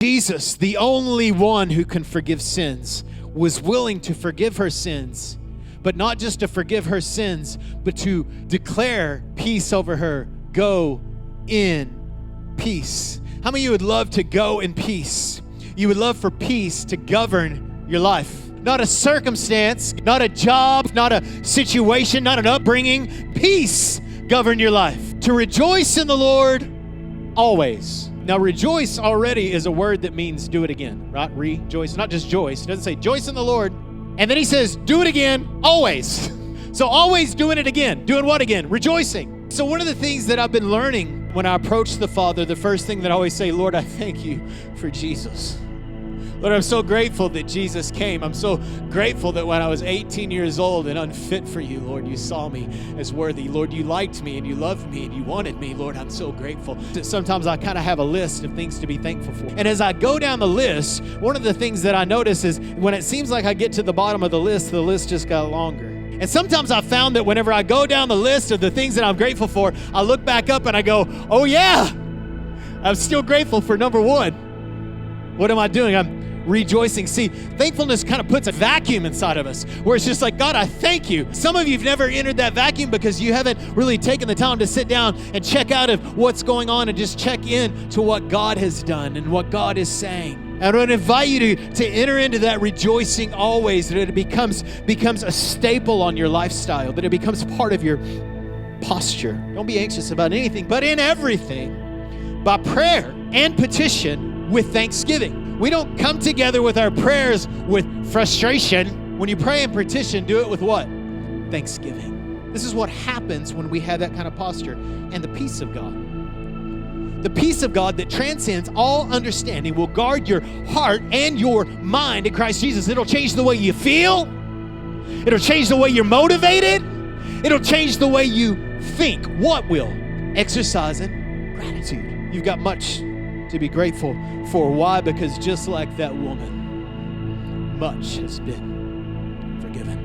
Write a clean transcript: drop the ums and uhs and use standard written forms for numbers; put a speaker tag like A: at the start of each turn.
A: Jesus, the only one who can forgive sins, was willing to forgive her sins, but not just to forgive her sins, but to declare peace over her. Go in peace. How many of you would love to go in peace? You would love for peace to govern your life. Not a circumstance, not a job, not a situation, not an upbringing. Peace govern your life. To rejoice in the Lord always. Now, rejoice already is a word that means do it again, right? Rejoice, not just joyce. It doesn't say joyce in the Lord. And then he says, do it again, always. So always doing it again. Doing what again? Rejoicing. So one of the things that I've been learning when I approach the Father, the first thing that I always say, Lord, I thank you for Jesus. Lord, I'm so grateful that Jesus came. I'm so grateful that when I was 18 years old and unfit for you, Lord, you saw me as worthy. Lord, you liked me and you loved me and you wanted me. Lord, I'm so grateful. Sometimes I kind of have a list of things to be thankful for. And as I go down the list, one of the things that I notice is when it seems like I get to the bottom of the list just got longer. And sometimes I found that whenever I go down the list of the things that I'm grateful for, I look back up and I go, oh yeah, I'm still grateful for number one. What am I doing? I'm rejoicing. See, thankfulness kind of puts a vacuum inside of us where it's just like, God, I thank you. Some of you have never entered that vacuum because you haven't really taken the time to sit down and check out of what's going on and just check in to what God has done and what God is saying. And I would invite you to enter into that rejoicing always, that it becomes a staple on your lifestyle, that it becomes part of your posture. Don't be anxious about anything, but in everything, by prayer and petition with thanksgiving. We don't come together with our prayers with frustration. When you pray and petition, do it with what? Thanksgiving. This is what happens when we have that kind of posture. And the peace of God. The peace of God that transcends all understanding will guard your heart and your mind in Christ Jesus. It'll change the way you feel. It'll change the way you're motivated. It'll change the way you think. What will? Exercising gratitude. You've got much to be grateful for. Why? Because just like that woman, much has been forgiven.